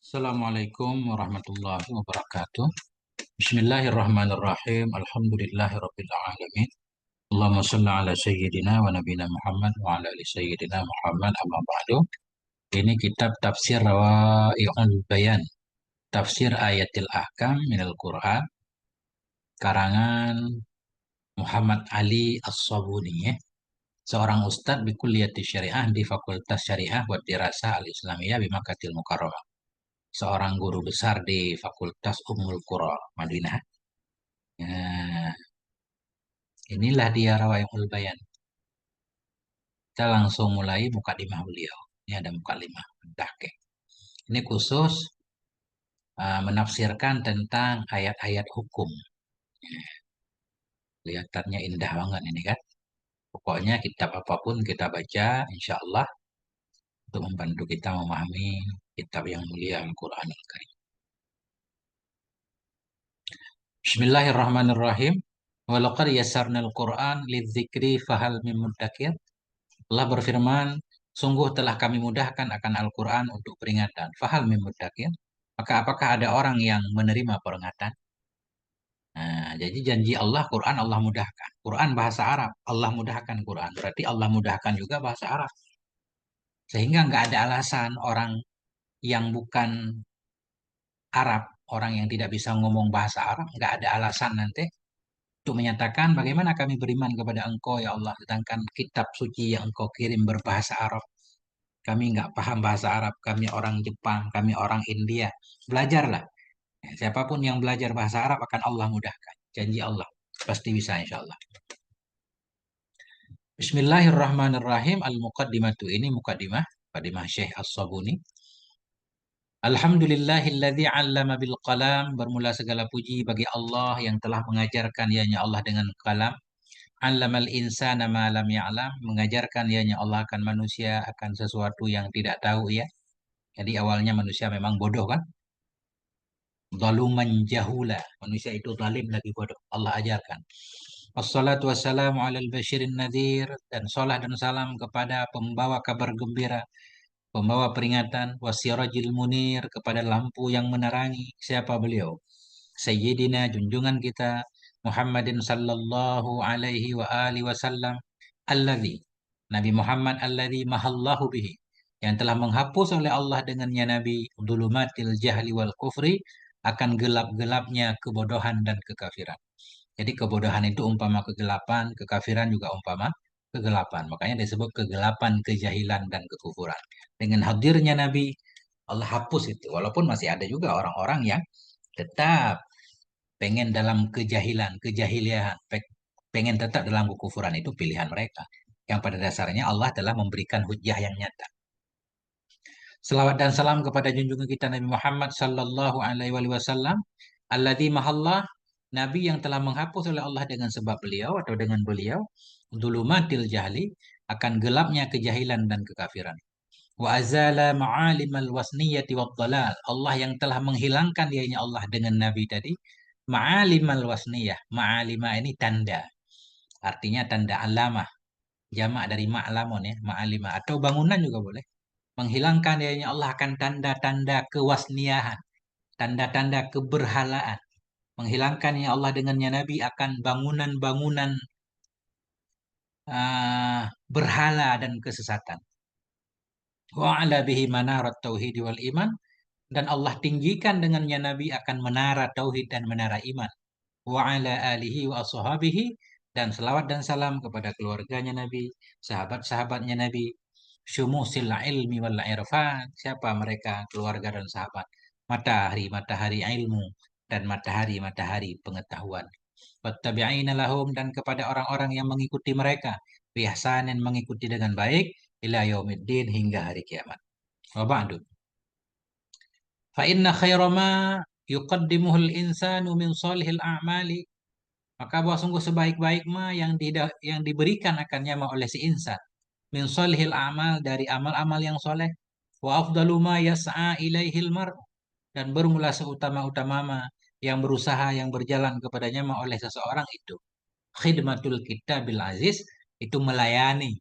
Assalamualaikum warahmatullahi wabarakatuh. Bismillahirrahmanirrahim. Alhamdulillahirabbil alamin. Allahumma shalli ala sayyidina wa nabiyina Muhammad wa ala ali sayyidina Muhammad amma ba'du. Ini kitab tafsir Rawai'ul Bayan, tafsir ayatil ahkam minal Quran, karangan Muhammad Ali As-Sabuni, ya. Seorang ustadz di Kulliyati Syariah di Fakultas Syariah wa Dirasah Al-Islamiyah di Makkahil Mukarramah. Seorang guru besar di Fakultas Ummul Qura, Madinah. Ya, inilah dia Rawaiul Bayan. Kita langsung mulai mukadimah beliau. Ini ada mukadimah. Dahke. Ini khusus menafsirkan tentang ayat-ayat hukum. Kelihatannya indah banget ini kan. Pokoknya kitab apapun kita baca, insya Allah untuk membantu kita memahami kitab yang mulia Al-Quranul Karim. Bismillahirrahmanirrahim. Walaqad yassarnal Qur'an lidzikri fahal mim muddakir. Allah berfirman, sungguh telah kami mudahkan akan Al-Quran untuk peringatan. Fahal mim muddakir. Maka apakah ada orang yang menerima peringatan? Nah, jadi janji Allah, Quran Allah mudahkan. Quran bahasa Arab, Allah mudahkan Quran. Berarti Allah mudahkan juga bahasa Arab. Sehingga nggak ada alasan orang yang bukan Arab, orang yang tidak bisa ngomong bahasa Arab, nggak ada alasan nanti untuk menyatakan bagaimana kami beriman kepada Engkau ya Allah, sedangkan kitab suci yang Engkau kirim berbahasa Arab. Kami nggak paham bahasa Arab, kami orang Jepang, kami orang India. Belajarlah. Ya, siapapun yang belajar bahasa Arab akan Allah mudahkan. Janji Allah. Pasti bisa insya Allah. Bismillahirrahmanirrahim. Al-Muqaddimatu ini muqaddimah. Muqaddimah Syekh As-Sabuni. Alhamdulillahilladzi 'allama bil qalam. Bermula segala puji bagi Allah yang telah mengajarkan ianya Allah dengan kalam. 'Allamal insana ma lam ya'lam. Mengajarkan ianya Allah akan manusia akan sesuatu yang tidak tahu ya. Jadi awalnya manusia memang bodoh kan? Zaluman jahula. Manusia itu zalim lagi bodoh. Allah ajarkan. Wassalatu wassalamu ala al-basyirin nadhir. Dan salat dan salam kepada pembawa kabar gembira, pembawa peringatan, wasirajil munir, kepada lampu yang menerangi. Siapa beliau? Sayyidina, junjungan kita, Muhammadin sallallahu alaihi wa alihi wasallam, alladzi, Nabi Muhammad alladzi mahallahu bihi, yang telah menghapus oleh Allah dengannya Nabi dhulumatil jahli wal kufri, akan gelap-gelapnya kebodohan dan kekafiran. Jadi kebodohan itu umpama kegelapan, kekafiran juga umpama kegelapan. Makanya disebut kegelapan, kejahilan, dan kekufuran. Dengan hadirnya Nabi, Allah hapus itu. Walaupun masih ada juga orang-orang yang tetap pengen dalam kejahilan, kejahilian, pengen tetap dalam kekufuran, itu pilihan mereka. Yang pada dasarnya Allah telah memberikan hujjah yang nyata. Selawat dan salam kepada junjungan kita Nabi Muhammad sallallahu alaihi wasallam, alladzi mahallah, Nabi yang telah menghapus oleh Allah dengan sebab beliau atau dengan beliau dzulumatil jahli, akan gelapnya kejahilan dan kekafiran. Wa azala ma'alimal wasniyati wad dalal. Allah yang telah menghilangkan dianya Allah dengan Nabi tadi ma'alimal wasniyah. Ma'alima ini tanda. Artinya tanda alamah. Jamak dari ma'lamun ya, ma'alima atau bangunan juga boleh. Menghilangkan dianya Allah akan tanda-tanda kewasniahan, tanda-tanda keberhalaan. Menghilangkannya Allah dengannya Nabi akan bangunan-bangunan berhala dan kesesatan. Wa ala bihi manarat tauhid wal iman, dan Allah tinggikan dengannya Nabi akan menara tauhid dan menara iman. Wa ala alihi wa ashabihi, dan selawat dan salam kepada keluarganya Nabi, sahabat-sahabatnya Nabi. Syumusil ilmi wal irfan, siapa mereka? Keluarga dan sahabat. Matahari-matahari ilmu dan matahari-matahari pengetahuan. Wattabi'ina lahum, dan kepada orang-orang yang mengikuti mereka, biihsanin, mengikuti dengan baik, ila yaumiddin, hingga hari kiamat. Wa ba'du. Fa inna khaira ma yuqaddimuhul insanu min salihil a'mali. Maka bahwa sungguh sebaik-baik ma yang diberikan akannya ma oleh si insan. Min salihil a'mal, dari amal-amal yang soleh. Wa afdalu ma yas'a ilaihil mar, dan bermula seutama-utama ma yang berusaha, yang berjalan kepadanya ma oleh seseorang itu. Khidmatul kitabil aziz, itu melayani,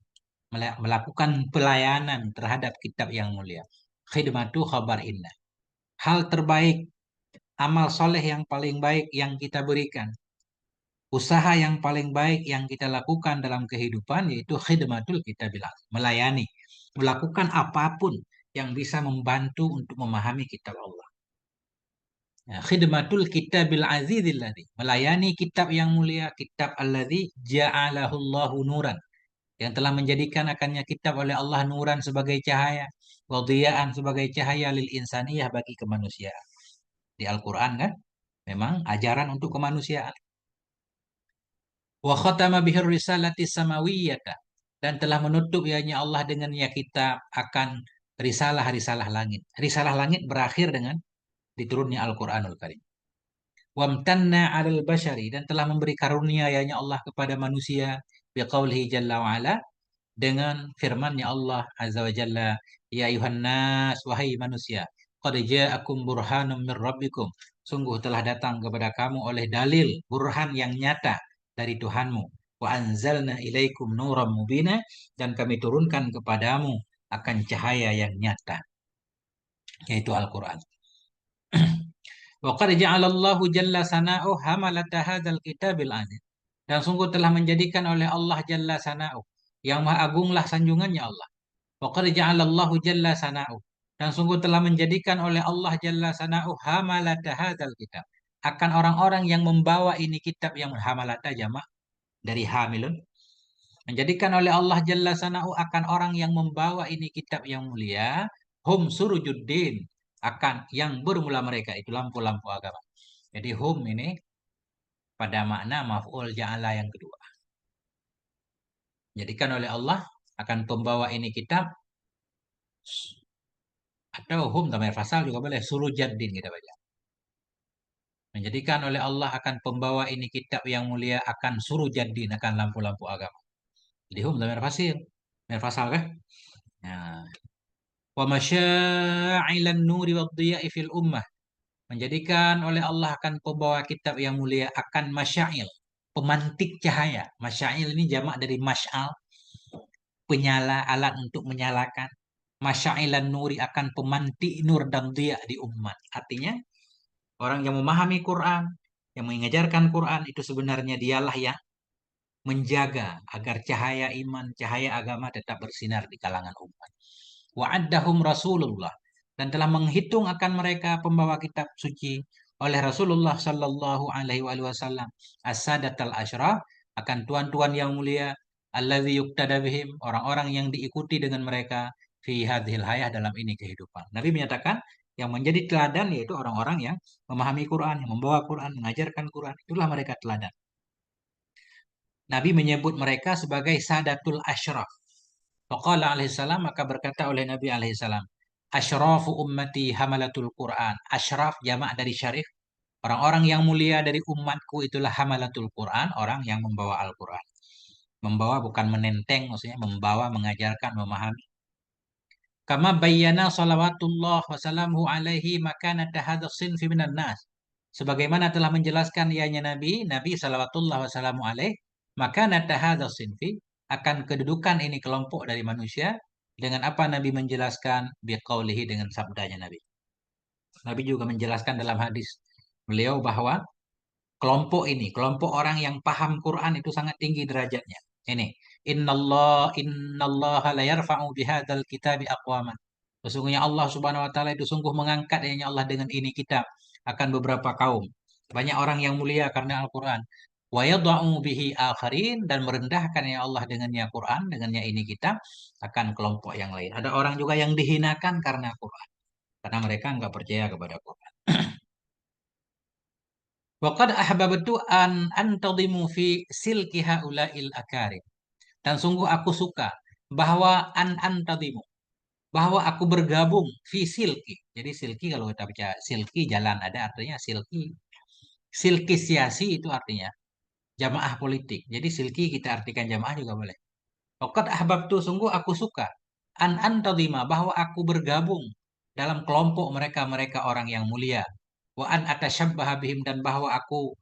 melakukan pelayanan terhadap kitab yang mulia. Khidmatu khabar inna. hal terbaik, amal soleh yang paling baik yang kita berikan, usaha yang paling baik yang kita lakukan dalam kehidupan yaitu khidmatul kita bilang, melayani, melakukan apapun yang bisa membantu untuk memahami kitab Allah. Ya, khidmatul kitabil azizil ladzi, melayani kitab yang mulia, kitab alladzi ja'alahullahu nuran, yang telah menjadikan akannya kitab oleh Allah nuran sebagai cahaya, wadiyaan sebagai cahaya lil insaniyah bagi kemanusiaan. Di Al-Qur'an kan memang ajaran untuk kemanusiaan. Wa khatama bihir risalati samawiyyata, dan telah menutup ianya Allah dengannya kitab akan risalah-risalah langit. Risalah langit berakhir dengan diturunnya Al-Qur'anul Karim. Wamtanna 'alal basyari, dan telah memberi karunia ianya Allah kepada manusia biqaulihi jalla wa ala, dengan firman-Nya Allah azza wa jalla, ya ayuhan nas, wahai manusia, qad ja'akum burhanum mir rabbikum, sungguh telah datang kepada kamu oleh dalil burhan yang nyata dari Tuhanmu, wa anzalna ilaikum nuram mubina, dan kami turunkan kepadamu akan cahaya yang nyata, yaitu Al-Qur'an. Wa qad ja'alallahu jalla sana'u hamalata hadzal kitabil aziz, dan sungguh telah menjadikan oleh Allah jalla sana'u, yang maha agunglah sanjungannya Allah. Wa qad ja'alallahu jalla sana'u, dan sungguh telah menjadikan oleh Allah jalla sana'u hamalata hadzal kitab, akan orang-orang yang membawa ini kitab, yang hamalata jamak dari hamilun, menjadikan oleh Allah jalla sana'u akan orang yang membawa ini kitab yang mulia, hum surujuddin, akan yang bermula mereka itu lampu-lampu agama. Jadi hum ini pada makna maf'ul ja'ala yang kedua. Jadikan oleh Allah akan pembawa ini kitab, atau hum tamir fasal juga boleh, surujaddin kita baca. Menjadikan oleh Allah akan pembawa ini kitab yang mulia akan surujaddin, akan lampu-lampu agama. Jadi hum tamir fasil. Tamir fasal kah? Nah, wa masyailan nuri wadhiya'i fil ummah. Menjadikan oleh Allah akan pembawa kitab yang mulia akan masyail, pemantik cahaya. Masyail ini jamak dari masyal, penyala, alat untuk menyalakan. Masyailan nuri, akan pemantik nur dan dia di umat. Artinya orang yang memahami Quran, yang mengajarkan Quran, itu sebenarnya dialah yang menjaga agar cahaya iman, cahaya agama tetap bersinar di kalangan umat. Wa'addahum Rasulullah, dan telah menghitung akan mereka pembawa kitab suci oleh Rasulullah Sallallahu Alaihi Wasallam, as-sadat al-ashraf, akan tuan-tuan yang mulia, alladzi yuqtada bihim, orang-orang yang diikuti dengan mereka, fi hadhil hayah, dalam ini kehidupan. Nabi menyatakan yang menjadi teladan yaitu orang-orang yang memahami Quran, yang membawa Quran, mengajarkan Quran, itulah mereka teladan. Nabi menyebut mereka sebagai sadatul ashraf. Faqala alaihissalam, maka berkata oleh Nabi alaihissalam, asyrafu ummati hamalatul Quran. Ashraf jamak dari syarif. Orang-orang yang mulia dari umatku itulah hamalatul Quran, orang yang membawa Al-Quran. Membawa bukan menenteng, maksudnya membawa, mengajarkan, memahami. Kama bayyana salawatullah wassalamuhu alaihi makanata hadzal sinfi minan nas. Sebagaimana telah menjelaskan ianya Nabi salawatullah wassalamu alaihi, makanata hadzal sinfi, akan kedudukan ini kelompok dari manusia, dengan apa Nabi menjelaskan? Biqaulihi, dengan sabdanya Nabi. Nabi juga menjelaskan dalam hadis beliau bahwa kelompok ini, kelompok orang yang paham Quran itu sangat tinggi derajatnya. Ini, innallaha la yarfa'u bihadzal kitabi aqwaman. Sesungguhnya Allah Subhanahu wa taala itu sungguh mengangkat ya Allah dengan ini kitab akan beberapa kaum. Banyak orang yang mulia karena Al-Quran. Wa yadha'u bihi akharin, dan merendahkan ya Allah dengannya Quran, dengannya ini kitab, akan kelompok yang lain. Ada orang juga yang dihinakan karena Quran, karena mereka enggak percaya kepada Quran. Waqad ahbabtu an antadimu fi silki haula'il akarim. Dan sungguh aku suka bahwa antadimu, bahwa aku bergabung fi silki. Jadi silki, kalau kita baca silki jalan, ada artinya silki. Silki siasi itu artinya jamaah politik. Jadi silki kita artikan jamaah juga boleh. Waqad ahbabtu, sungguh aku suka an antadima, bahwa aku bergabung dalam kelompok mereka-mereka orang yang mulia. Wa an atasyabbaha bihim, dan bahwa aku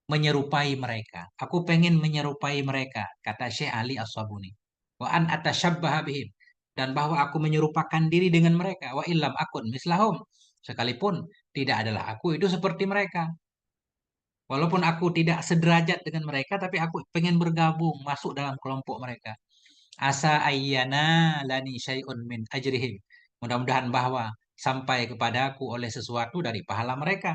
menyerupai mereka. Aku pengen menyerupai mereka, kata Syekh Ali As-Sabuni. Wa an atasyabbaha bihim, dan bahwa aku menyerupakan diri dengan mereka. Wa illam akun mislahum, Sekalipun tidak adalah aku itu seperti mereka. Walaupun aku tidak sederajat dengan mereka, tapi aku pengen bergabung, masuk dalam kelompok mereka. Asa ayyana lani syai'un min ajrihim. Mudah-mudahan bahwa sampai kepadaku oleh sesuatu dari pahala mereka.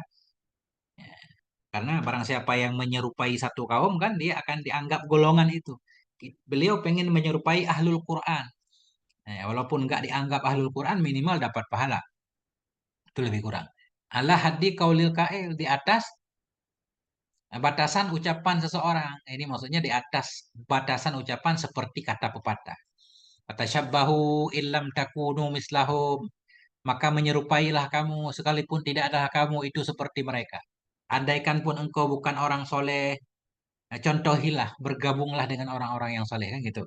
Karena barang siapa yang menyerupai satu kaum kan dia akan dianggap golongan itu. Beliau pengen menyerupai ahlul Quran. Walaupun nggak dianggap ahlul Quran minimal dapat pahala. Itu lebih kurang. Allah haddi kaulil kail di atas batasan ucapan seseorang. Ini maksudnya di atas batasan ucapan seperti kata pepatah. Kata syabbahu illam takunu mislahum. Maka menyerupailah kamu sekalipun tidak adalah kamu itu seperti mereka. Andaikan pun engkau bukan orang soleh, contohilah, bergabunglah dengan orang-orang yang soleh kan gitu.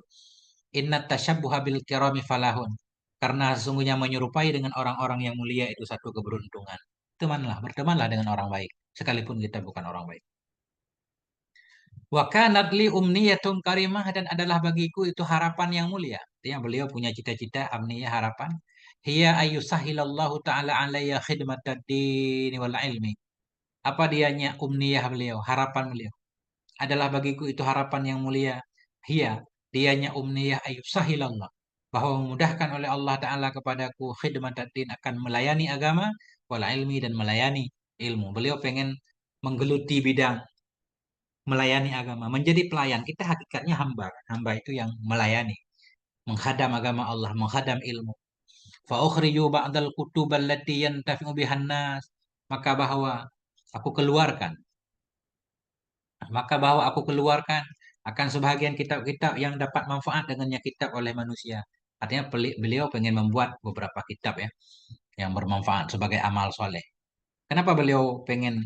Inna tasyabbuha bil kirami falahun. Karena sesungguhnya menyerupai dengan orang-orang yang mulia itu satu keberuntungan. Temanlah, bertemanlah dengan orang baik, sekalipun kita bukan orang baik. Wa kanat li umniyatun karimah dan adalah bagiku itu harapan yang mulia. Artinya beliau punya cita-cita, amniyah, harapan. Hiya ayyusahilallahu ta'ala alayya khidmatad dini wal ilmi. Apa dianya umniyah beliau, harapan beliau? Adalah bagiku itu harapan yang mulia. Hiya, dianya umniyah ayyusahilallah. Bahwa memudahkan oleh Allah Ta'ala kepadaku khidmatad din akan melayani agama wal ilmi dan melayani ilmu. Beliau pengen menggeluti bidang melayani agama, menjadi pelayan. Kita hakikatnya hamba. Hamba itu yang melayani, menghadam agama Allah, menghadam ilmu. Fa ukhriju ba'dal kutub allati yantafi'u bihan nas. Maka bahwa aku keluarkan, maka bahwa aku keluarkan akan sebahagian kitab-kitab yang dapat manfaat dengannya kitab oleh manusia. Artinya beliau pengen membuat beberapa kitab ya yang bermanfaat sebagai amal soleh. Kenapa beliau pengen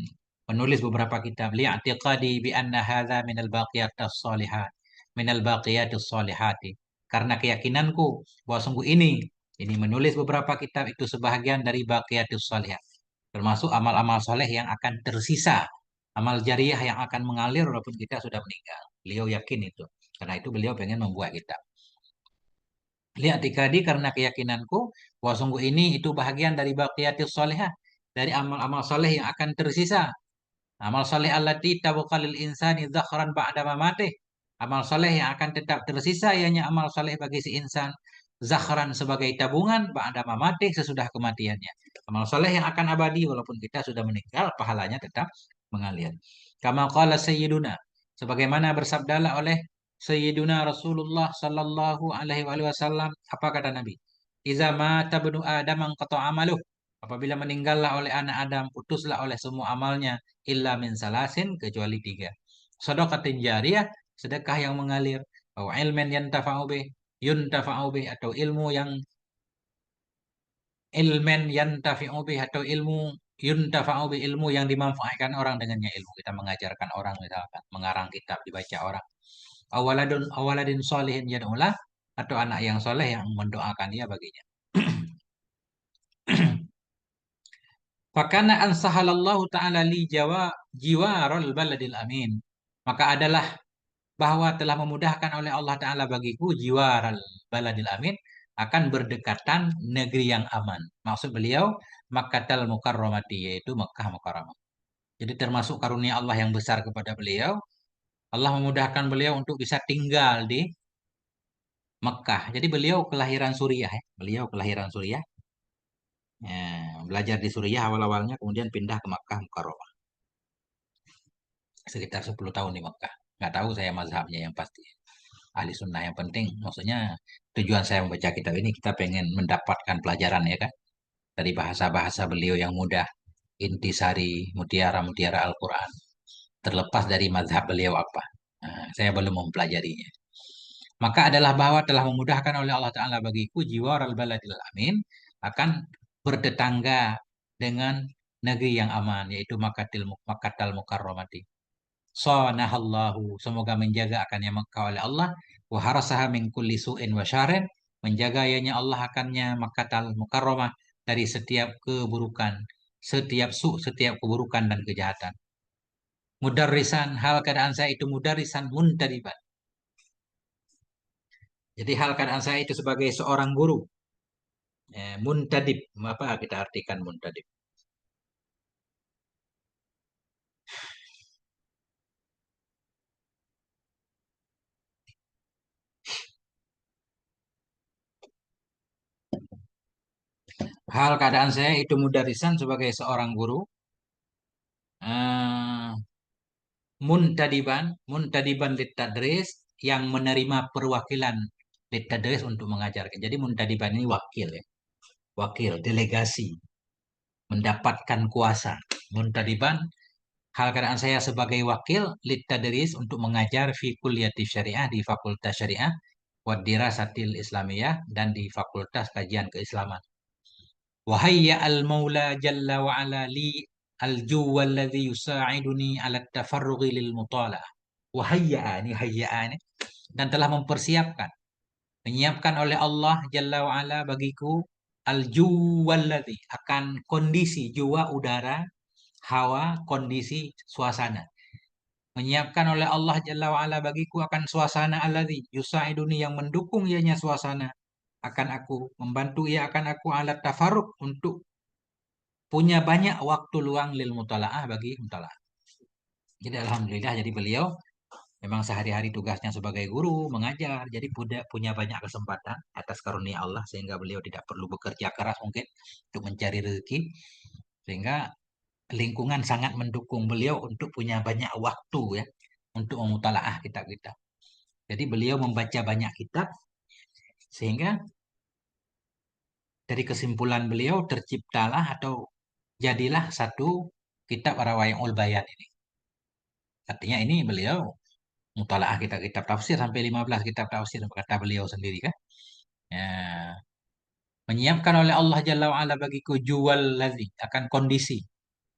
menulis beberapa kitab? Li'atiqadi bi anna hadza minal baqiyatus shalihat, minal baqiyatus shalihati. Karena keyakinanku bahwa sungguh ini menulis beberapa kitab itu sebahagian dari baqiyatus shalihat, termasuk amal-amal soleh yang akan tersisa, amal jariah yang akan mengalir walaupun kita sudah meninggal. Beliau yakin itu. Karena itu beliau pengen membuat kitab. Lihat dikadi karena keyakinanku bahwa sungguh ini itu bahagian dari baqiyatus sholihah, dari amal-amal soleh yang akan tersisa. Amal soleh allati tabqalil insani zakhran ba'da mamatih. Amal soleh yang akan tetap tersisa ianya amal soleh bagi si insan zakhran sebagai tabungan ba'da mamatih sesudah kematiannya. Amal soleh yang akan abadi walaupun kita sudah meninggal pahalanya tetap mengalir. Kama qala sayyiduna, sebagaimana bersabdalah oleh Sayyiduna Rasulullah sallallahu alaihi wasallam, apa kata Nabi? Iza mata ibnu Adam qata amaluh. Apabila meninggallah oleh anak Adam, putuslah oleh semua amalnya, illa min salasin, kecuali tiga. Sedekatin jariyah, sedekah yang mengalir, atau ilmen yantafa'u bih, yuntafa'u bih, atau ilmen yantafi'u bih, atau ilmu yuntafa'u bih, ilmu yang dimanfaatkan orang dengannya, ilmu kita mengajarkan orang misalkan, mengarang kitab dibaca orang. Awaladin solihin yad'ulah, atau anak yang soleh yang mendoakan dia baginya. Fakana ansahalallahu ta'ala li jiwarul baladil amin. Maka adalah bahwa telah memudahkan oleh Allah Ta'ala bagiku jiwaral baladil amin akan berdekatan negeri yang aman. Maksud beliau Makkatal Mukarramati, yaitu Mekkah Mukarramah. Jadi termasuk karunia Allah yang besar kepada beliau. Allah memudahkan beliau untuk bisa tinggal di Mekkah. Jadi beliau kelahiran Suriah ya. Beliau kelahiran Suriah. Ya, belajar di Suriah awal-awalnya kemudian pindah ke Makkah Mukarramah. Sekitar 10 tahun di Mekah. Nggak tahu saya mazhabnya yang pasti. Ahli sunnah yang penting, maksudnya tujuan saya membaca kitab ini kita pengen mendapatkan pelajaran ya kan. Dari bahasa-bahasa beliau yang mudah, intisari, mutiara-mutiara Al-Quran. Terlepas dari mazhab beliau apa. Nah, saya belum mempelajarinya. Maka adalah bahwa telah memudahkan oleh Allah Ta'ala bagiku jiwa al-baladil amin akan bertetangga dengan negeri yang aman, yaitu Makkatal Mukarramati. Sanahallahu, semoga menjaga akannya Makkah oleh Allah, wa harasaha min kulli su'in wa syarrin, menjaga ianya Allah akannya Makkatal Mukarramah dari setiap keburukan, setiap keburukan dan kejahatan. Mudarrisan, hal keadaan saya itu mudarrisan muntadiban. Jadi hal keadaan saya itu sebagai seorang guru. Muntadib, apa kita artikan muntadib? Hal keadaan saya itu mudarisan sebagai seorang guru. eh muntadiban litadris yang menerima perwakilan litadris untuk mengajarkan. Jadi muntadiban ini wakil ya, wakil delegasi mendapatkan kuasa. Muntadiban hal keadaan saya sebagai wakil litadris untuk mengajar fi kulliyati syariah di Fakultas Syariah wa Dirasatil Islamiyah dan di Fakultas Kajian Keislaman. Wahayya al-Maula Jalla wa Ala li al-juwa alladhi yusa'iduni ala tafarrughi lil mutalaah. Wahayya ini hayya ini dan telah mempersiapkan, menyiapkan oleh Allah Jalla wa Ala bagiku al-juwa alladhi akan kondisi jua udara, hawa, kondisi suasana. Menyiapkan oleh Allah Jalla wa Ala bagiku akan suasana alladhi yusa'iduni yang mendukung ianya suasana akan aku, membantu ia akan aku alat tafaruk untuk punya banyak waktu luang lil mutalaah bagi mutalaah. Jadi alhamdulillah jadi beliau memang sehari-hari tugasnya sebagai guru mengajar, jadi punya banyak kesempatan atas karunia Allah sehingga beliau tidak perlu bekerja keras mungkin untuk mencari rezeki, sehingga lingkungan sangat mendukung beliau untuk punya banyak waktu ya untuk memutalaah kitab-kitab. Jadi beliau membaca banyak kitab sehingga dari kesimpulan beliau terciptalah atau jadilah satu kitab Rawaiul Bayan ini. Artinya ini beliau mutalaah kitab-kitab tafsir sampai 15 kitab tafsir kata beliau sendiri kan. Ya, menyiapkan oleh Allah Jalla wa'ala bagiku jual ladzi akan kondisi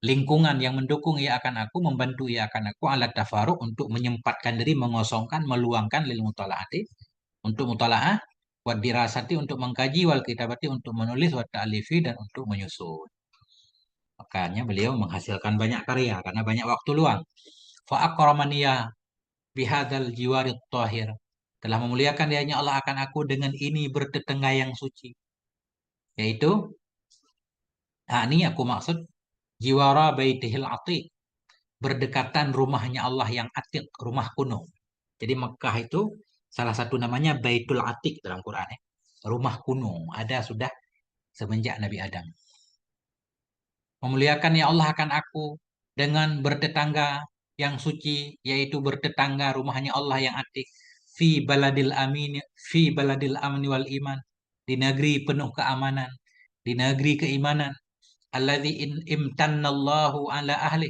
lingkungan yang mendukung ia akan aku, membantu ia akan aku alat tafaruk untuk menyempatkan diri, mengosongkan, meluangkan lil mutalaati untuk mutalaah, wa dirasati untuk mengkaji, wal kitabati untuk menulis, wa ta'alifi dan untuk menyusun. Makanya beliau menghasilkan banyak karya karena banyak waktu luang. Fa akramaniya bihadzal jiwarit tahir. Telah memuliakan dianya Allah akan aku dengan ini bertetangga yang suci. Yaitu, nah ini aku maksud jiwara baitihil atiq. Berdekatan rumahnya Allah yang atiq, rumah kuno. Jadi Mekah itu salah satu namanya Baitul Atiq dalam Quran ya. Rumah kuno. Ada sudah semenjak Nabi Adam. Memuliakan ya Allah akan aku dengan bertetangga yang suci, yaitu bertetangga rumahnya Allah yang atik. Fi baladil amin, fi baladil amni wal iman. Di negeri penuh keamanan, di negeri keimanan. Alladzi imtannallahu ala ahli.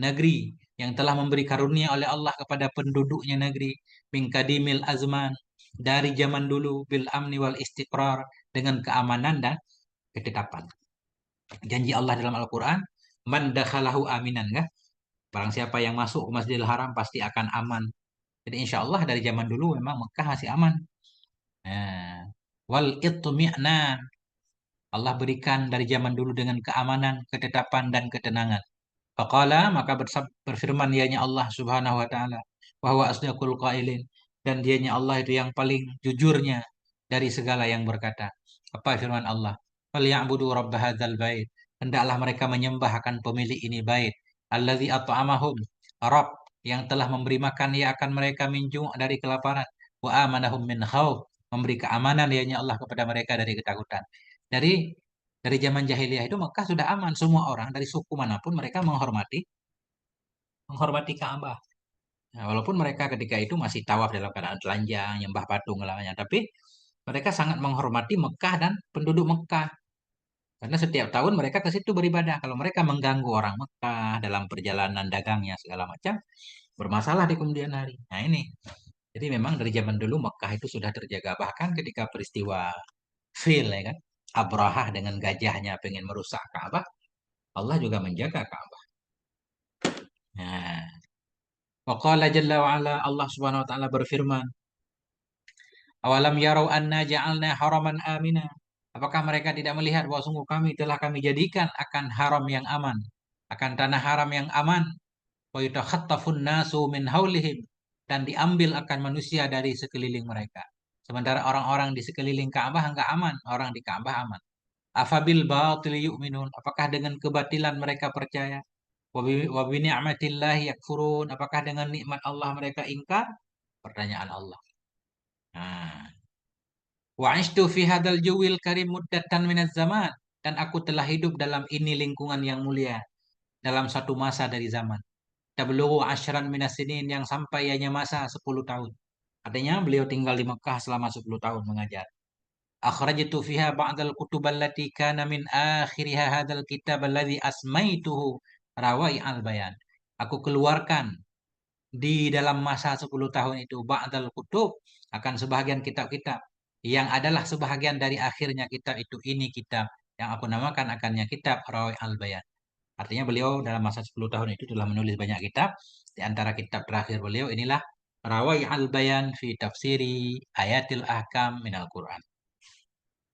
Negeri yang telah memberi karunia oleh Allah kepada penduduknya negeri. Min kadimil azman. Dari zaman dulu bil amni wal istiqrar dengan keamanan dan ketetapan. Janji Allah dalam Al-Quran, man dakhalahu aminan kan? Barang siapa yang masuk ke Masjidil Haram pasti akan aman. Jadi insya Allah dari zaman dulu memang Mekah masih aman. Nah, wal itmi'nan. Allah berikan dari zaman dulu dengan keamanan, ketetapan dan ketenangan. Faqala maka berfirman dianya Allah Subhanahu wa taala bahwa asdaqul qailin dan dianya Allah itu yang paling jujurnya dari segala yang berkata. Apa firman Allah? Falyabudu rabb hadzal bait. Hendaklah mereka menyembah akan pemilik ini bait. Allazi at'amahum. Rabb yang telah memberi makan ia akan mereka minjung dari kelaparan. Wa amanahum min khauf. Memberi keamanan dianya Allah kepada mereka dari ketakutan. Dari zaman jahiliyah itu Mekah sudah aman. Semua orang dari suku manapun mereka menghormati Ka'bah. Nah, walaupun mereka ketika itu masih tawaf dalam keadaan telanjang, nyembah patung lamanya, tapi mereka sangat menghormati Mekah dan penduduk Mekah. Karena setiap tahun mereka ke situ beribadah. Kalau mereka mengganggu orang Mekah dalam perjalanan dagangnya segala macam, bermasalah di kemudian hari. Nah ini, jadi memang dari zaman dulu Mekah itu sudah terjaga. Bahkan ketika peristiwa Fil ya kan, Abrahah dengan gajahnya pengen merusak Ka'bah, Allah juga menjaga Ka'bah. Nah, waqala jalla wa ala Allah Subhanahu wa taala berfirman, "Awalam yarau anna ja'alna haraman amina." Apakah mereka tidak melihat bahwa sungguh kami jadikan akan haram yang aman, akan tanah haram yang aman, wa yatakhattafun nasu min haulihim dan diambil akan manusia dari sekeliling mereka. Sementara orang-orang di sekeliling Ka'bah enggak aman, orang di Ka'bah aman. Afabil batil yu'minun? Apakah dengan kebatilan mereka percaya? Wa bi ni'matillahi yakfurun? Apakah dengan nikmat Allah mereka ingkar? Pertanyaan Allah. Nah, wa ishtu fi hadzal juwil karim muddatan minaz zaman. dan aku telah hidup dalam ini lingkungan yang mulia dalam satu masa dari zaman. Tablughu asyran minas sinin yang sampai hanya masa 10 tahun. Artinya beliau tinggal di Mekah selama 10 tahun mengajar. Akhrajtu fiha ba'dal kutub allati kana min akhiriha hadzal kitab alladhi asmaituhu Rawai al-Bayan. Aku keluarkan di dalam masa 10 tahun itu ba'dal kutub akan sebahagian kitab-kitab yang adalah sebahagian dari akhirnya kitab itu ini kitab yang aku namakan akannya kitab Rawai al-Bayan. Artinya beliau dalam masa 10 tahun itu telah menulis banyak kitab. Di antara kitab terakhir beliau inilah Rawai al-Bayan fi tafsiri ayatil ahkam minal Quran.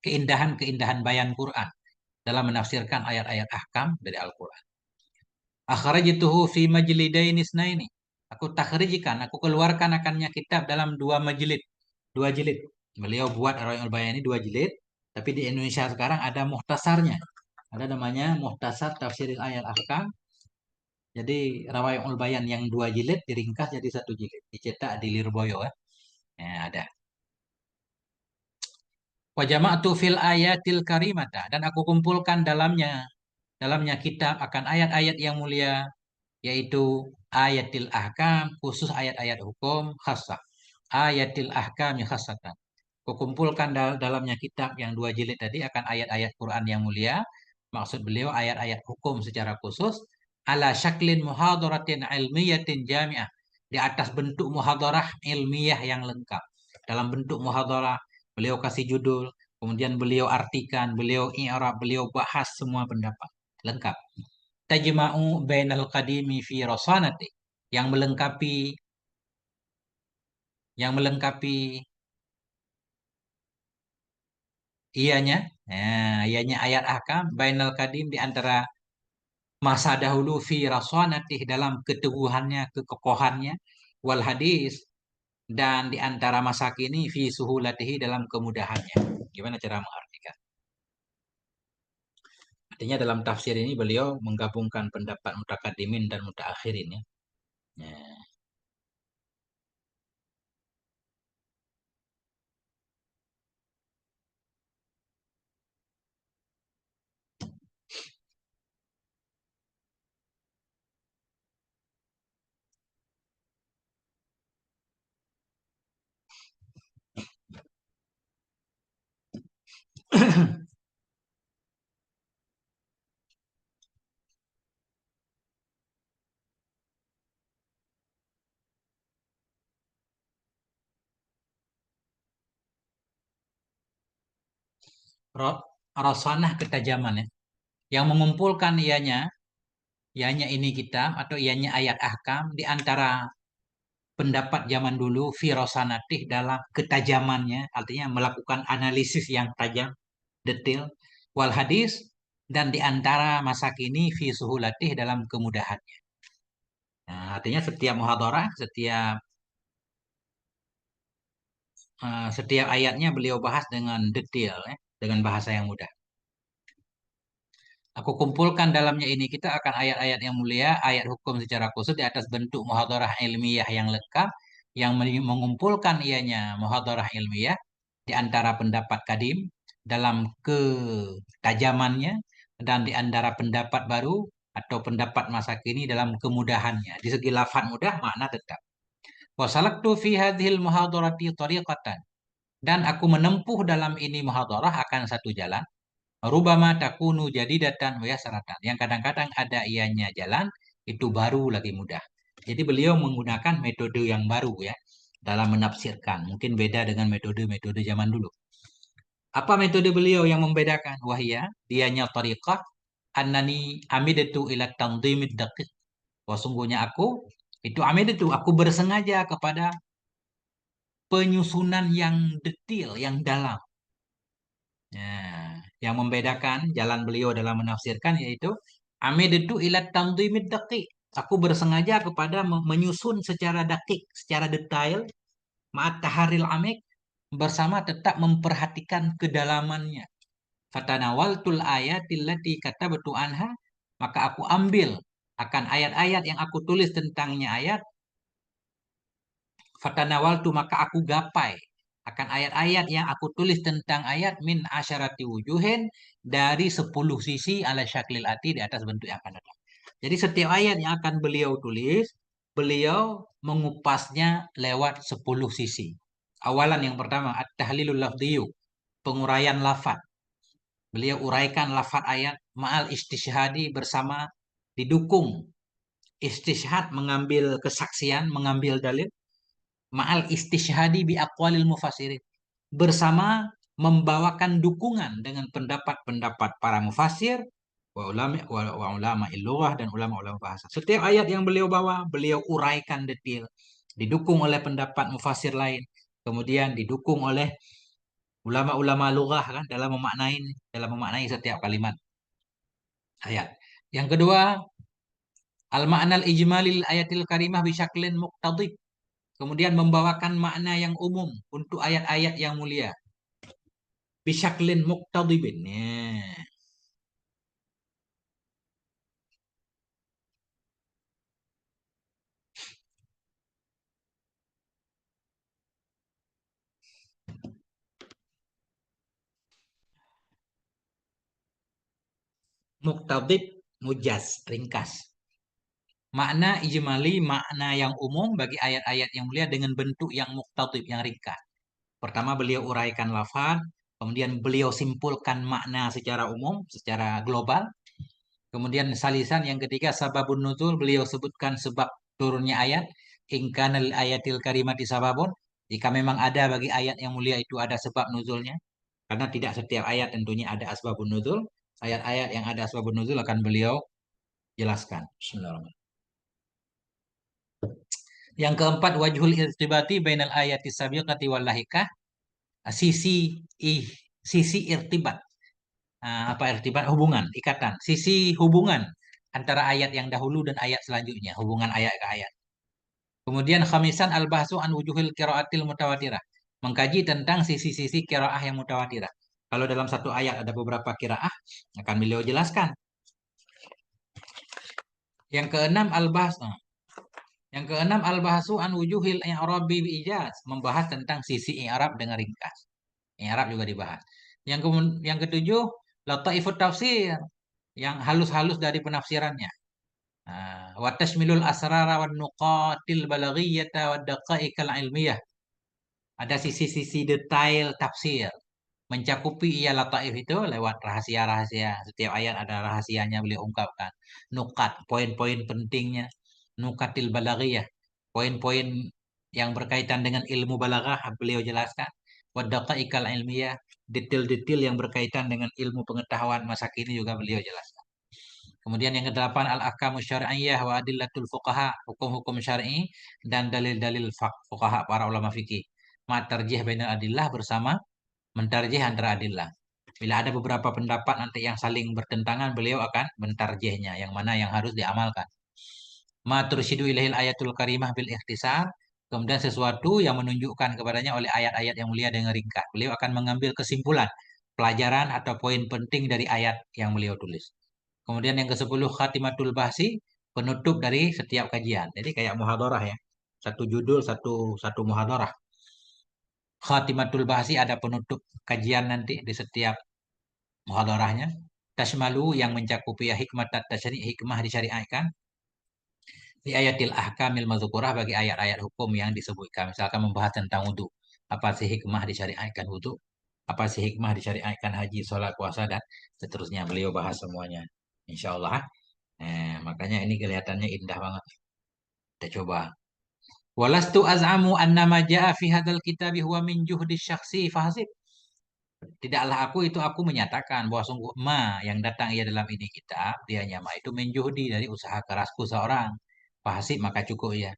Keindahan-keindahan bayan Quran dalam menafsirkan ayat-ayat ahkam dari Al-Quran. Akhrajtuhu fi majlidaini isnaini. Aku takhrijikan, aku keluarkan akannya kitab dalam dua majlid. Dua jilid. Beliau buat Rawai al-Bayan ini dua jilid. Tapi di Indonesia sekarang ada muhtasarnya. Ada namanya muhtasar tafsir ayat ahkam. Jadi Rawaiul Bayan yang dua jilid diringkas jadi satu jilid. Dicetak di Lirboyo ya. Ya, ada. Wa jama'tu fil ayatil karimata dan aku kumpulkan dalamnya kitab akan ayat-ayat yang mulia yaitu ayatil ahkam khusus ayat-ayat hukum khasah. Ayatil ahkam khasatan. Kukumpulkan dalamnya kitab yang dua jilid tadi akan ayat-ayat Quran yang mulia. Maksud beliau ayat-ayat hukum secara khusus ala syaklin muhadaratin ilmiyatin jami'ah di atas bentuk muhadarah ilmiah yang lengkap. Dalam bentuk muhadarah beliau kasih judul, kemudian beliau artikan, beliau i'rab, beliau bahas semua pendapat lengkap. Tajma'u bainal qadimi fi rasanati yang melengkapi ianya, ianya ayat ahkam bainal qadim di antara masa dahulu fi rasanatih dalam keteguhannya, kekokohannya, wal hadis dan di antara masa kini fi suhulatihi dalam kemudahannya. Gimana cara mengartikan? Artinya dalam tafsir ini beliau menggabungkan pendapat mutakaddimin dan mutaakhirin ya. Ya. Rasanah ketajaman ya. Yang mengumpulkan ianya ini kitab atau ianya ayat ahkam di antara pendapat zaman dulu firosanatih dalam ketajamannya, artinya melakukan analisis yang tajam, detail, wal hadis dan di antara masa kini fi suhulatih dalam kemudahannya. Nah, artinya setiap muhadarah, setiap ayatnya beliau bahas dengan detail ya, dengan bahasa yang mudah. Aku kumpulkan dalamnya ini kita akan ayat-ayat yang mulia, ayat hukum secara khusus di atas bentuk muhadarah ilmiah yang lengkap, yang mengumpulkan ianya muhadarah ilmiah di antara pendapat kadim dalam ketajamannya dan di antara pendapat baru atau pendapat masa kini dalam kemudahannya. Di segi lafaz mudah, makna tetap. Wasalaktu fi hadhil muhadarati tariqatan dan aku menempuh dalam ini muhadarah akan satu jalan. Rubama takunu jadidatan wa yasratan. Yang kadang-kadang ada ianya jalan, itu baru lagi mudah. Jadi beliau menggunakan metode yang baru ya dalam menafsirkan. Mungkin beda dengan metode-metode zaman dulu. Apa metode beliau yang membedakan? Wahya, dianya tariqah annani amidatu ila tanzimid daqiq. Wah, sungguhnya aku bersengaja kepada penyusunan yang detail, yang dalam. Nah, yang membedakan jalan beliau dalam menafsirkan yaitu amidatu ila tanzimid daqiq. Aku bersengaja kepada menyusun secara dakik, secara detail, ma'at taharil amik, bersama tetap memperhatikan kedalamannya. Fatanawaltul ayatil lati katabtu anha, maka aku ambil akan ayat-ayat yang aku tulis tentangnya ayat. Fatanawaltu maka aku gapai akan ayat-ayat yang aku tulis tentang ayat min asyarati wujuhin dari 10 sisi ala syaklil ati di atas bentuk yang akan datang. Jadi setiap ayat yang akan beliau tulis, beliau mengupasnya lewat 10 sisi. Awalan yang pertama, at-tahlilul lafdhiyu, penguraian lafaz. Beliau uraikan lafaz ayat ma'al istishhadi bersama didukung istishhad mengambil kesaksian, mengambil dalil ma'al istishhadi bi aqwalil mufassirin bersama membawakan dukungan dengan pendapat-pendapat para mufassir wa ulama illughah dan ulama-ulama bahasa. Setiap ayat yang beliau bawa, beliau uraikan detail, didukung oleh pendapat mufassir lain, kemudian didukung oleh ulama-ulama lughah kan dalam memaknai setiap kalimat ayat. Yang kedua, al-ma'nal ijmalil ayatil karimah bisyaklin muqtadib. Kemudian membawakan makna yang umum untuk ayat-ayat yang mulia. Bisyaklin muqtadibin. Muqtadib, mujaz, ringkas. Makna ijmali, makna yang umum bagi ayat-ayat yang mulia dengan bentuk yang muqtadib, yang ringkas. Pertama beliau uraikan lafaz, kemudian beliau simpulkan makna secara umum, secara global. Kemudian salisan yang ketiga sababun nuzul, beliau sebutkan sebab turunnya ayat. Ingkanal ayatil karimati sababun, jika memang ada bagi ayat yang mulia itu ada sebab nuzulnya. Karena tidak setiap ayat tentunya ada asbabun nuzul. Ayat-ayat yang ada asbabun nuzul akan beliau jelaskan. Bismillahirrahmanirrahim. Yang keempat, wajhul irtibati bainal ayati sabiqati wal lahikah. Sisi sisi irtibat. Apa irtibat? Hubungan, ikatan. Sisi hubungan antara ayat yang dahulu dan ayat selanjutnya, hubungan ayat ke ayat. Kemudian khamisan al-bahsu an wujuhil qiraatil mutawatirah. Mengkaji tentang sisi-sisi qiraah yang mutawatirah. Kalau dalam satu ayat ada beberapa qiraah, akan beliau jelaskan. Yang keenam al-bahs. Yang keenam al-bahsu an wujuhil i'rabi bi ijaz, membahas tentang sisi i'rab dengan ringkas. I'rab juga dibahas. Yang ketujuh lataifut tafsir, yang halus-halus dari penafsirannya. Wa tashmilul asrara wan nuqatil balaghiyata wad daqaiqal ilmiyah. Ada sisi-sisi detail tafsir. Mencakupi ia lataif itu lewat rahasia-rahasia. Setiap ayat ada rahasianya beliau ungkapkan. Nukat, poin-poin pentingnya. Nukatil balaghiyah. Poin-poin yang berkaitan dengan ilmu balaghah beliau jelaskan. Wadaqaiqal ilmiyah. Detail-detail yang berkaitan dengan ilmu pengetahuan masa kini juga beliau jelaskan. Kemudian yang kedelapan al-ahkamu syar'iyyah wa adillatul fuqaha, hukum-hukum syar'i dan dalil-dalil fuqaha para ulama fikih. Ma tarjih bainal adillah, bersama mentarjih antara adillah. Bila ada beberapa pendapat nanti yang saling bertentangan, beliau akan mentarjihnya, yang mana yang harus diamalkan. Ma tursyidu ilaihil ayatul karimah bil ikhtisar, kemudian sesuatu yang menunjukkan kepadanya oleh ayat-ayat yang mulia dengan ringkas. Beliau akan mengambil kesimpulan, pelajaran atau poin penting dari ayat yang beliau tulis. Kemudian yang ke-10 khatimatul bahsi, penutup dari setiap kajian. Jadi kayak muhadarah ya. Satu judul, satu satu muhadarah. Khatimatul bahsi, ada penutup kajian nanti di setiap muhadarahnya. Tashmalu, yang mencakupi ya hikmat tasyri', hikmah disyariatkan. Di ayatil ahkamil madzukurah, bagi ayat-ayat hukum yang disebutkan. Misalkan membahas tentang wudhu. Apa sih hikmah disyariatkan wudhu? Apa sih hikmah disyariatkan haji, sholat, puasa, dan seterusnya. Beliau bahas semuanya. Insya Allah. Makanya ini kelihatannya indah banget. Kita coba. Walastu az'amu annama ja'a fi hadzal kitabi huwa min juhdi syakhsi fahasib. Tidaklah aku menyatakan bahwa sungguh ma yang datang ia dalam ini kitab, dianya ma itu menjuhdi, dari usaha kerasku seorang. Fahasib, maka cukup ya.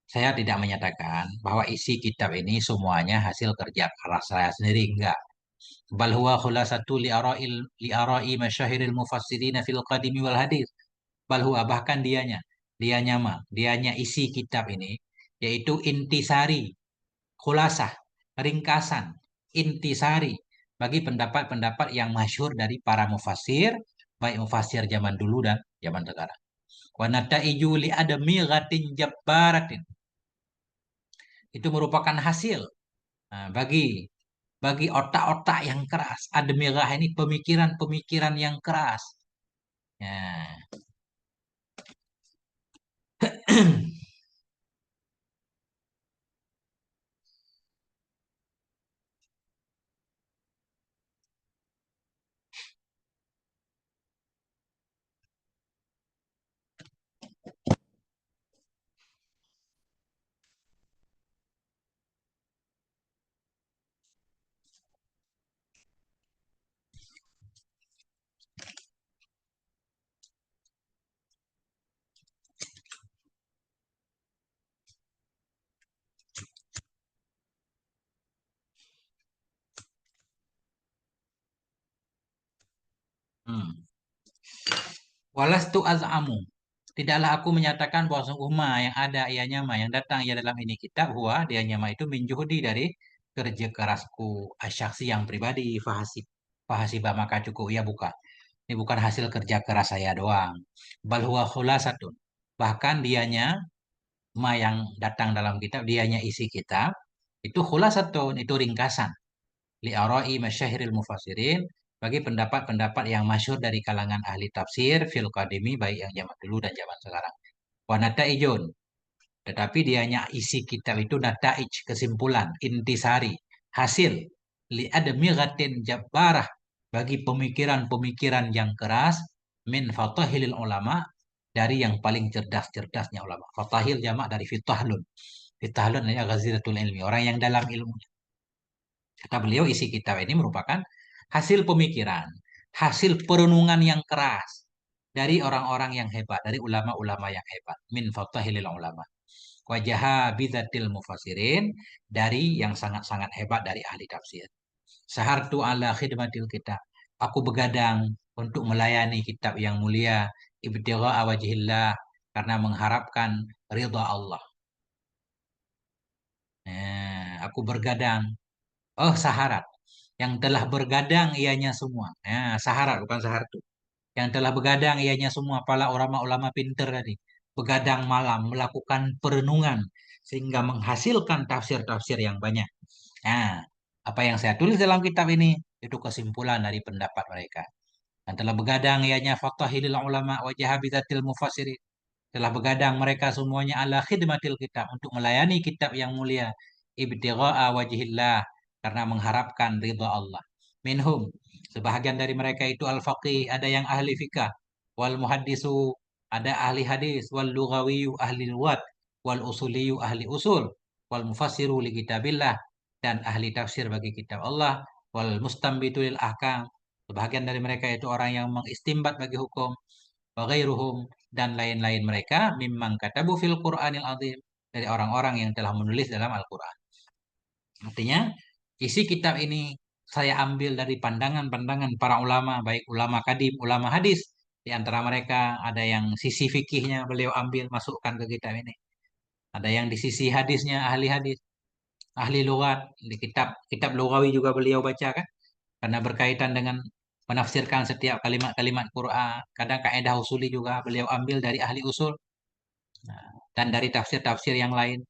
Saya tidak menyatakan bahwa isi kitab ini semuanya hasil kerja keras saya sendiri, enggak. Bal huwa khulasatu li ara'i masyahiril mufassirin fil qadimi wal hadis. Bal huwa, bahkan dianya isi kitab ini yaitu intisari, khulasah, ringkasan, intisari bagi pendapat-pendapat yang masyhur dari para mufasir, baik mufasir zaman dulu dan zaman sekarang. Wa nataiju li adami ghatin jabbaratin, itu merupakan hasil bagi bagi otak-otak yang keras. Admirah ini pemikiran-pemikiran yang keras. Ya. Hmm. Walastu az'amu. Tidaklah aku menyatakan bahwa sungguh ma yang ada ianya ma yang datang ya dalam ini kitab huwa dianya ma itu min juhudi dari kerja kerasku asyaksi yang pribadi fahasibah maka cukup ya bukan. Ini bukan hasil kerja keras saya doang. Bal huwa khulasatun. Bahkan dianya ma yang datang dalam kitab dianya isi kitab itu khulasatun itu ringkasan li arai masyahiril mufassirin bagi pendapat-pendapat yang masyhur dari kalangan ahli tafsir fil qadimi baik yang zaman dulu dan zaman sekarang. Wa nataijun, tetapi dianya isi kitab itu nataij kesimpulan, intisari, hasil li admighatin jabbarah bagi pemikiran-pemikiran yang keras min fatahilil ulama dari yang paling cerdas-cerdasnya ulama. Fatahil jamak dari fitahlun. Fitahlun adalah ghaziratul ilmi, orang yang dalam ilmu. Kata beliau, isi kitab ini merupakan hasil pemikiran, hasil perenungan yang keras dari orang-orang yang hebat, dari ulama-ulama yang hebat. Min fatahilil ulama. Wajah bidatil mufassirin, dari yang sangat-sangat hebat dari ahli tafsir. Sahartu ala khidmatil kitab. Aku begadang untuk melayani kitab yang mulia. Ibtigha'a wajhillah. Karena mengharapkan ridha Allah. Aku bergadang. Oh, saharat. Yang telah bergadang ianya semua. Saharat bukan sahartu. Yang telah begadang ianya semua para ulama-ulama pinter tadi. Begadang malam melakukan perenungan sehingga menghasilkan tafsir-tafsir yang banyak. Nah, apa yang saya tulis dalam kitab ini itu kesimpulan dari pendapat mereka. Dan telah begadang ianya fatahilil ulama wa jahabizatil mufassirin. Telah begadang mereka semuanya ala khidmatil kitab untuk melayani kitab yang mulia. Ibtigha'a wajhillah karena mengharapkan ridha Allah. Minhum sebahagian dari mereka itu al-faqih, ada yang ahli fikah, wal muhaddisu, ada ahli hadis, wal lughawiyu ahli lugat, wal usuliyu ahli usul, wal mufassiru li kitabillah dan ahli tafsir bagi kitab Allah, wal mustambitu lil ahkam. Sebahagian dari mereka itu orang yang mengistimbat bagi hukum, wa ghairuhum dan lain-lain mereka mimman katabu fil Qur'anil azim dari orang-orang yang telah menulis dalam Al-Qur'an. Artinya, isi kitab ini saya ambil dari pandangan-pandangan para ulama, baik ulama kadim, ulama hadis. Di antara mereka ada yang sisi fikihnya beliau ambil masukkan ke kitab ini. Ada yang di sisi hadisnya ahli hadis, ahli lughat. Di kitab kitab lugawi juga beliau baca kan, karena berkaitan dengan menafsirkan setiap kalimat-kalimat Quran. Kadang kaidah usuli juga beliau ambil dari ahli usul. Nah, dan dari tafsir-tafsir yang lain.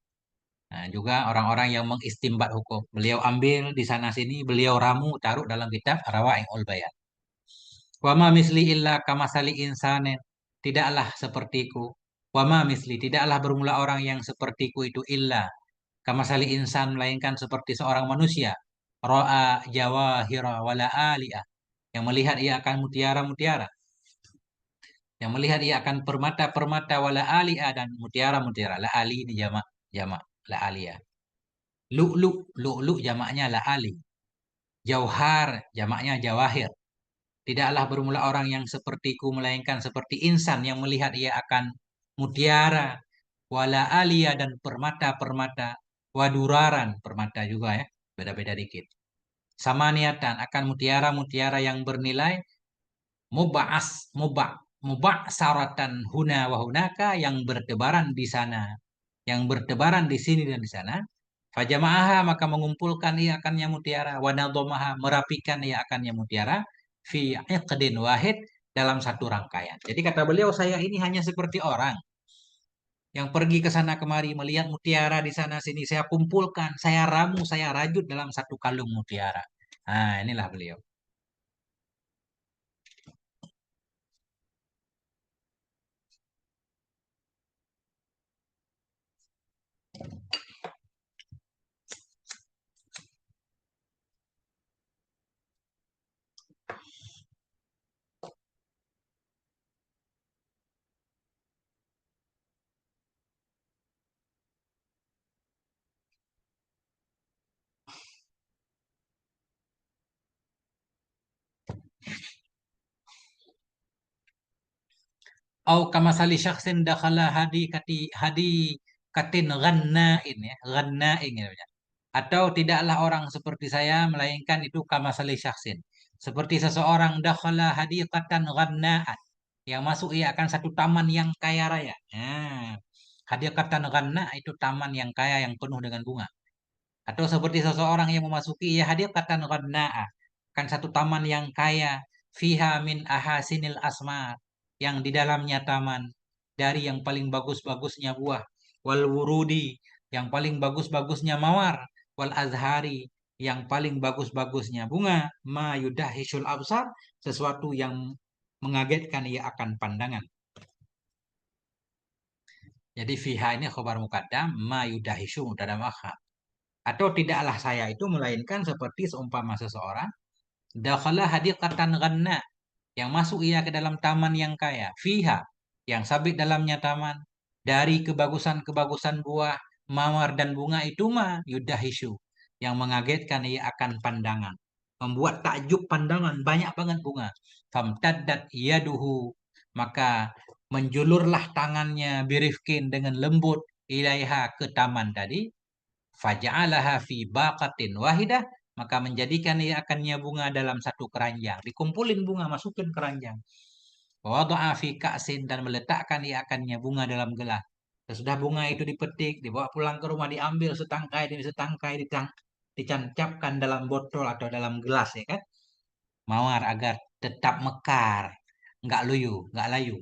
Nah, juga orang-orang yang mengistimbat hukum. Beliau ambil di sana sini, beliau ramu, taruh dalam kitab Rawa'i'ul Bayan. Wama misli illa kamasali insanin. Tidaklah sepertiku. Wama misli, tidaklah bermula orang yang sepertiku itu illa. Kamasali insan, melainkan seperti seorang manusia. Ro'a jawahira wala aliyah. Yang melihat ia akan mutiara-mutiara. Yang melihat ia akan permata-permata wala aliyah dan mutiara-mutiara. La ali ini jamak. Jamak. La aliyah. Lu'lu, lu'lu jamaknya la'ali. Jauhar jamaknya jawahir. Tidaklah bermula orang yang sepertiku melainkan seperti insan yang melihat ia akan mutiara, wala alia dan permata-permata, waduraran, permata juga ya, beda-beda dikit. Sama niatan akan mutiara-mutiara yang bernilai muba'as, mubak saratan huna wa hunaka yang bertebaran di sana, yang bertebaran di sini dan di sana. Fajama'aha maka mengumpulkan ia akannya mutiara, wa nadhamaha merapikan ia akannya mutiara fi iqdin wahid dalam satu rangkaian. Jadi kata beliau saya ini hanya seperti orang Yang pergi ke sana kemari melihat mutiara di sana sini saya kumpulkan, saya ramu, saya rajut dalam satu kalung mutiara. Nah, inilah beliau. Au kamasali syakhsin dakhala hadi katin ghanna'in ya, ghanna'in ya. Atau tidaklah orang seperti saya melainkan itu kamasali syakhsin. Seperti seseorang dakhala hadiqatan ghanna'at. Yang masuk ia akan satu taman yang kaya raya. Nah, hadiqatan ghanna itu taman yang kaya yang penuh dengan bunga. Atau seperti seseorang yang memasuki ya hadiqatan ghanna'ah. Kan satu taman yang kaya. Fiha min ahasinil asmar. Yang di dalamnya taman. Dari yang paling bagus-bagusnya buah. Wal wurudi. Yang paling bagus-bagusnya mawar. Wal azhari. Yang paling bagus-bagusnya bunga. Ma yudahisul absar. Sesuatu yang mengagetkan ia akan pandangan. Jadi fiha ini khobar mukaddam. Ma yudahisu mubtada akhar. Atau tidaklah saya itu melainkan seperti seumpama seseorang dakhala hadiqatan ghanna yang masuk ia ke dalam taman yang kaya, fiha yang sabit dalamnya taman dari kebagusan-kebagusan buah, mawar dan bunga itu mah yudahisu yang mengagetkan ia akan pandangan, membuat takjub pandangan banyak banget bunga. Famtaddat yaduhu maka menjulurlah tangannya birifkin dengan lembut ilaiha ke taman tadi. Faja'alaha fi baqatin wahidah, maka menjadikan ia akannya bunga dalam satu keranjang. Dikumpulin bunga, masukin keranjang. Wada'a fi ka'sin dan meletakkan ia akannya bunga dalam gelas. Sesudah bunga itu dipetik, dibawa pulang ke rumah, diambil setangkai demi setangkai, dicancapkan dalam botol atau dalam gelas ya kan. Mawar agar tetap mekar, nggak luyu, nggak layu.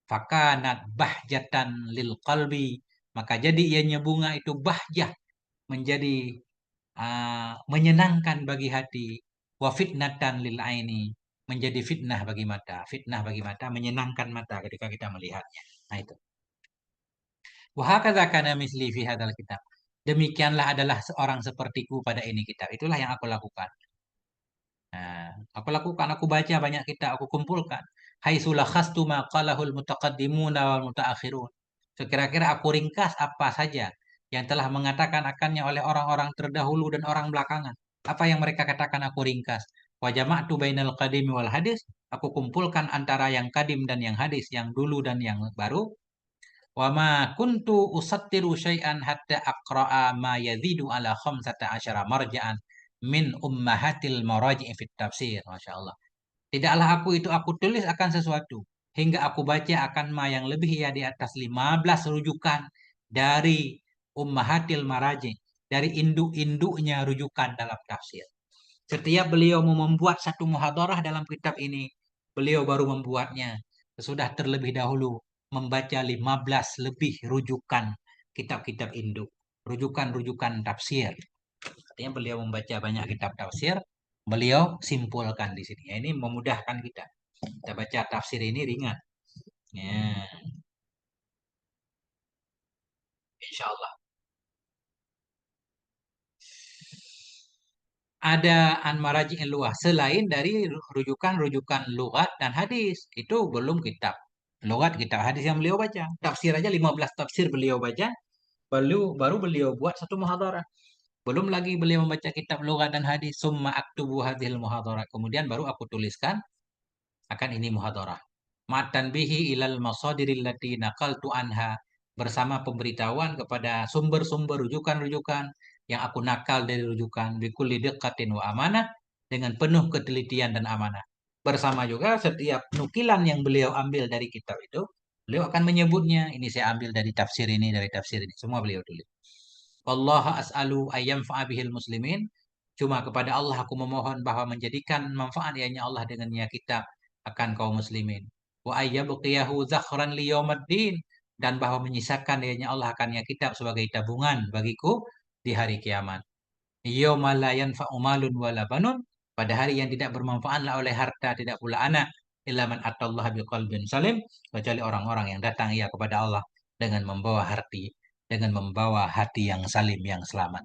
Fakanat bahjatan lil qalbi, maka jadi ianya bunga itu bahjah, menjadi menyenangkan bagi hati, wa fitnatan lil aini, menjadi fitnah bagi mata, menyenangkan mata ketika kita melihatnya. Nah itu. Wa hakadza kana misli fi hadzal kitab. Demikianlah adalah seorang sepertiku pada ini kitab. Itulah yang aku lakukan. Nah, aku baca banyak kitab, aku kumpulkan. Haitsu lakhastu ma qalahul mutaqaddimuna wal mutaakhirun. Sekira-kira aku ringkas apa saja yang telah mengatakan akannya oleh orang-orang terdahulu dan orang belakangan. Apa yang mereka katakan aku ringkas. Wa jama'tu bainal qadim wal hadis. Aku kumpulkan antara yang kadim dan yang hadis, yang dulu dan yang baru. Wa ma kuntu usattiru syai'an hatta aqra'a ma yazidu ala khamsata asyara marja'an min ummahatil maraji' fit tafsir. Masya Allah. Tidaklah aku tulis akan sesuatu hingga aku baca akan ma yang lebih ya di atas 15 rujukan dari ummahatil maraji, dari induk-induknya rujukan dalam tafsir. Setiap beliau mau membuat satu muhadarah dalam kitab ini, beliau baru membuatnya sesudah terlebih dahulu membaca 15 lebih rujukan kitab-kitab induk, rujukan-rujukan tafsir. Artinya beliau membaca banyak kitab tafsir, beliau simpulkan di sini. Ya, ini memudahkan kita. Kita baca tafsir ini ringan. Ya, insya Allah. Ada an-maraji' luah selain dari rujukan-rujukan lughat dan hadis. Itu belum kitab lughat, kitab hadis yang beliau baca. Tafsir aja 15 tafsir beliau baca, baru beliau buat satu muhadarah. Belum lagi beliau membaca kitab lughat dan hadis. Summa aktubu hadhil muhadarah. Kemudian baru aku tuliskan akan ini muhadarah. Matan bihi ilal masadiril lati naqaltu anha, bersama pemberitahuan kepada sumber-sumber rujukan-rujukan yang aku nakal dari rujukan bikulli diqqatin wa amanah, dengan penuh ketelitian dan amanah. Bersama juga setiap nukilan yang beliau ambil dari kitab itu, beliau akan menyebutnya, ini saya ambil dari tafsir ini, dari tafsir ini. Semua beliau tulis. Allah as'alu ayyam fa'abihil muslimin. Cuma kepada Allah aku memohon bahwa menjadikan manfaat ianya Allah dengannya kitab akan kaum muslimin. Wa ayyabqiyahu zakhran liyaumiddin, dan bahwa menyisakan dirinya Allah akannya kitab sebagai tabungan bagiku di hari kiamat. Yauma la yanfa'u malun wala banun, pada hari yang tidak bermanfaatlah oleh harta, tidak pula anak, illa man atallaha biqalbin salim, kecuali orang-orang yang datang ia kepada Allah dengan membawa hati yang salim, yang selamat.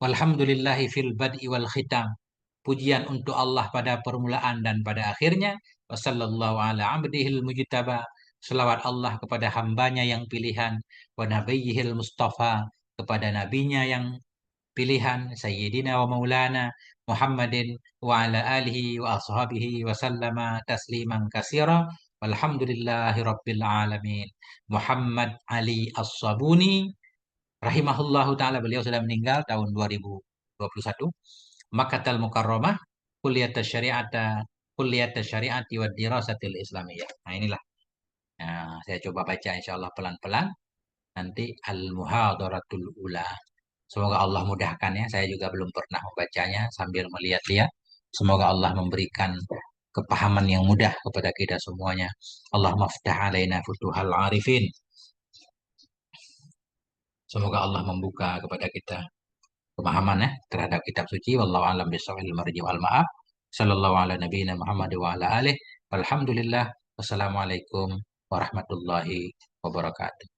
Walhamdulillahi fil bad'i wal khitam. Pujian untuk Allah pada permulaan dan pada akhirnya. Wassallallahu ala abdihil mujtaba. Selawat Allah kepada hambanya yang pilihan. Wa nabiyyihil mustafa. Kepada nabinya yang pilihan. Sayyidina wa maulana Muhammadin wa ala alihi wa ashabihi wa sallama tasliman kasira. Walhamdulillahi rabbil alamin. Muhammad Ali As-Sabuni rahimahullahu taala, beliau sudah meninggal tahun 2021. Makkatal Mukarramah, kulliyat syariati wa dirasatil islamiyah. Nah, inilah. Nah, saya coba baca insyaallah pelan-pelan nanti al-muhadaratul ula. Semoga Allah mudahkan ya. Saya juga belum pernah membacanya sambil melihat-lihat. Semoga Allah memberikan kepahaman yang mudah kepada kita semuanya. Allahumma ftah alaina futuhal arifin. Semoga Allah membuka kepada kita pemahaman ya terhadap kitab suci. Wallahu a'lam bishawab, marji wal ma'af. Sallallahu ala nabiyina Muhammad wa ala alihi. Alhamdulillah. Wassalamualaikum warahmatullahi wabarakatuh.